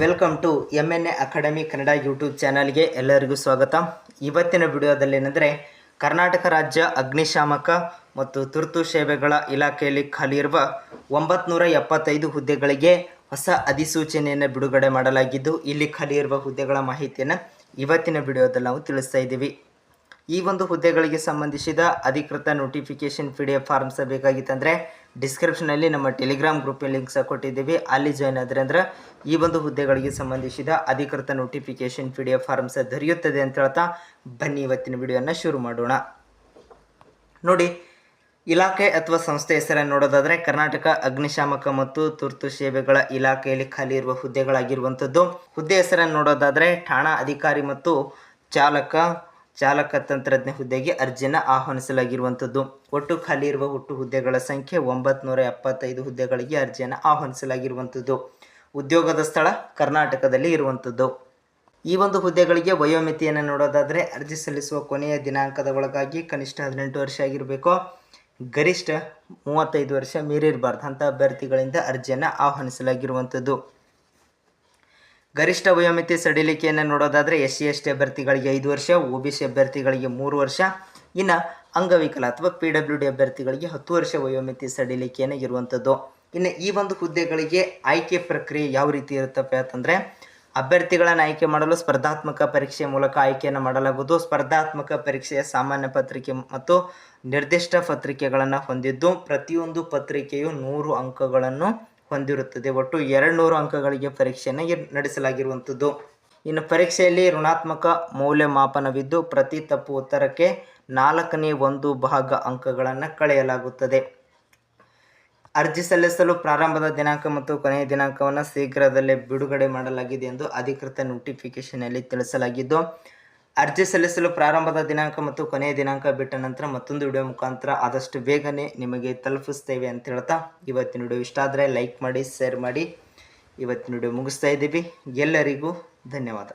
Welcome to MNA academy Kannada YouTube ಚಾನಲ್ಗೆ ಎಲ್ಲರಿಗೂ ಸ್ವಾಗತ. ಇವತ್ತಿನ ವಿಡಿಯೋದಲ್ಲಿ ಏನೆಂದರೆ ಕರ್ನಾಟಕ ರಾಜ್ಯ ಅಗ್ನಿಶಾಮಕ ಮತ್ತು ತುರ್ತು ಸೇವೆಗಳ ಇಲಾಖೆಯಲ್ಲಿ ಖಾಲಿ ಇರುವ 975 ಹುದ್ದೆಗಳಿಗೆ ಹೊಸ ಅಧಿಸೂಚನೆಯನ್ನು ಬಿಡುಗಡೆ ಮಾಡಲಾಗಿದ್ದು, ಇಲ್ಲಿ ಖಾಲಿ ಇರುವ ಹುದ್ದೆಗಳ ಮಾಹಿತಿಯನ್ನು ಇವತ್ತಿನ ವಿಡಿಯೋದಲ್ಲಿ ನಾವು ತಿಳಿಸ್ತಾ ಇದ್ದೀವಿ. ಈ ಒಂದು ಹುದ್ದೆಗಳಿಗೆ ಸಂಬಂಧಿಸಿದ ಅಧಿಕೃತ ನೋಟಿಫಿಕೇಶನ್ PDF ಫಾರ್ಮ್ಸ್ ಬೇಕಾಗಿತ್ತಂದರೆ ಡಿಸ್ಕ್ರಿಪ್ಷನಲ್ಲಿ ನಮ್ಮ ಟೆಲಿಗ್ರಾಮ್ ಗ್ರೂಪ್ ಲಿಂಕ್ಸ್ ಕೊಟ್ಟಿದ್ದೀವಿ, ಅಲ್ಲಿ ಜಾಯ್ನ್ ಆದರೆ ಅಂದ್ರೆ ಈ ಒಂದು ಹುದ್ದೆಗಳಿಗೆ ಸಂಬಂಧಿಸಿದ ಅಧಿಕೃತ ನೋಟಿಫಿಕೇಶನ್ PDF ಫಾರ್ಮ್ಸ್ ದೊರೆಯುತ್ತದೆ ಅಂತ ಹೇಳ್ತಾ ಬನ್ನಿ ಇವತ್ತಿನ ವಿಡಿಯೋನ ಶುರು ಮಾಡೋಣ. ನೋಡಿ, ಇಲಾಖೆ ಅಥವಾ ಸಂಸ್ಥೆ ಹೆಸರನ್ನು ನೋಡೋದಾದರೆ ಕರ್ನಾಟಕ ಅಗ್ನಿಶಾಮಕ ಮತ್ತು ತುರ್ತು ಸೇವೆಗಳ ಇಲಾಖೆಯಲ್ಲಿ ಖಾಲಿ ಇರುವ ಹುದ್ದೆಗಳಾಗಿರುವಂಥದ್ದು. ಹುದ್ದೆ ಹೆಸರನ್ನು ನೋಡೋದಾದರೆ ಠಾಣಾ ಅಧಿಕಾರಿ ಮತ್ತು ಚಾಲಕ ತಂತ್ರಜ್ಞ ಹುದ್ದೆಗೆ ಅರ್ಜಿಯನ್ನು ಆಹ್ವಾನಿಸಲಾಗಿರುವಂಥದ್ದು. ಒಟ್ಟು ಖಾಲಿ ಇರುವ ಹುದ್ದೆಗಳ ಸಂಖ್ಯೆ 975 ಹುದ್ದೆಗಳಿಗೆ ಅರ್ಜಿಯನ್ನು ಆಹ್ವಾನಿಸಲಾಗಿರುವಂಥದ್ದು. ಉದ್ಯೋಗದ ಸ್ಥಳ ಕರ್ನಾಟಕದಲ್ಲಿ ಇರುವಂಥದ್ದು. ಈ ಒಂದು ಹುದ್ದೆಗಳಿಗೆ ವಯೋಮಿತಿಯನ್ನು ನೋಡೋದಾದರೆ ಅರ್ಜಿ ಸಲ್ಲಿಸುವ ಕೊನೆಯ ದಿನಾಂಕದ ಒಳಗಾಗಿ ಕನಿಷ್ಠ 18 ವರ್ಷ ಆಗಿರಬೇಕು, ಗರಿಷ್ಠ 35 ವರ್ಷ ಮೀರಿರಬಾರ್ದು ಅಂತ ಅಭ್ಯರ್ಥಿಗಳಿಂದ ಅರ್ಜಿಯನ್ನು ಆಹ್ವಾನಿಸಲಾಗಿರುವಂಥದ್ದು. ಗರಿಷ್ಠ ವಯೋಮಿತಿ ಸಡಿಲಿಕೆಯನ್ನು ನೋಡೋದಾದರೆ SC/ST ಅಭ್ಯರ್ಥಿಗಳಿಗೆ 5 ವರ್ಷ, OBC ಅಭ್ಯರ್ಥಿಗಳಿಗೆ 3 ವರ್ಷ, ಇನ್ನು ಅಂಗವಿಕಲ ಅಥವಾ PWD ಅಭ್ಯರ್ಥಿಗಳಿಗೆ 10 ವರ್ಷ ವಯೋಮಿತಿ ಸಡಿಲಿಕೆಯನ್ನು ಇರುವಂಥದ್ದು. ಇನ್ನು ಈ ಒಂದು ಹುದ್ದೆಗಳಿಗೆ ಆಯ್ಕೆ ಪ್ರಕ್ರಿಯೆ ಯಾವ ರೀತಿ ಇರುತ್ತಪ್ಪ ಅಂತಂದರೆ, ಅಭ್ಯರ್ಥಿಗಳನ್ನು ಆಯ್ಕೆ ಮಾಡಲು ಸ್ಪರ್ಧಾತ್ಮಕ ಪರೀಕ್ಷೆಯ ಮೂಲಕ ಆಯ್ಕೆಯನ್ನು ಮಾಡಲಾಗುವುದು. ಸ್ಪರ್ಧಾತ್ಮಕ ಪರೀಕ್ಷೆಯ ಸಾಮಾನ್ಯ ಪತ್ರಿಕೆ ಮತ್ತು ನಿರ್ದಿಷ್ಟ ಪತ್ರಿಕೆಗಳನ್ನು ಹೊಂದಿದ್ದು, ಪ್ರತಿಯೊಂದು ಪತ್ರಿಕೆಯು 100 ಅಂಕಗಳನ್ನು ಹೊಂದಿರುತ್ತದೆ. ಒಟ್ಟು 200 ಅಂಕಗಳಿಗೆ ಪರೀಕ್ಷೆಯನ್ನು ನಡೆಸಲಾಗಿರುವಂಥದ್ದು. ಇನ್ನು ಪರೀಕ್ಷೆಯಲ್ಲಿ ಋಣಾತ್ಮಕ ಮೌಲ್ಯಮಾಪನವಿದ್ದು, ಪ್ರತಿ ತಪ್ಪು ಉತ್ತರಕ್ಕೆ 1/4 ಅಂಕಗಳನ್ನು ಕಳೆಯಲಾಗುತ್ತದೆ. ಅರ್ಜಿ ಸಲ್ಲಿಸಲು ಪ್ರಾರಂಭದ ದಿನಾಂಕ ಮತ್ತು ಕೊನೆಯ ದಿನಾಂಕವನ್ನು ಶೀಘ್ರದಲ್ಲೇ ಬಿಡುಗಡೆ ಮಾಡಲಾಗಿದೆ ಎಂದು ಅಧಿಕೃತ ನೋಟಿಫಿಕೇಶನಲ್ಲಿ ತಿಳಿಸಲಾಗಿದ್ದು, ಅರ್ಜಿ ಸಲ್ಲಿಸಲು ಪ್ರಾರಂಭದ ದಿನಾಂಕ ಮತ್ತು ಕೊನೆಯ ದಿನಾಂಕ ಬಿಟ್ಟ ನಂತರ ಮತ್ತೊಂದು ವಿಡಿಯೋ ಮುಖಾಂತರ ಆದಷ್ಟು ಬೇಗನೆ ನಿಮಗೆ ತಲುಪಿಸ್ತೇವೆ ಅಂತ ಹೇಳ್ತಾ ಇವತ್ತಿನ ವಿಡಿಯೋ ಇಷ್ಟ ಆದರೆ ಲೈಕ್ ಮಾಡಿ, ಶೇರ್ ಮಾಡಿ. ಇವತ್ತಿನ ವಿಡಿಯೋ ಮುಗಿಸ್ತಾ ಇದ್ದೀವಿ. ಎಲ್ಲರಿಗೂ ಧನ್ಯವಾದ.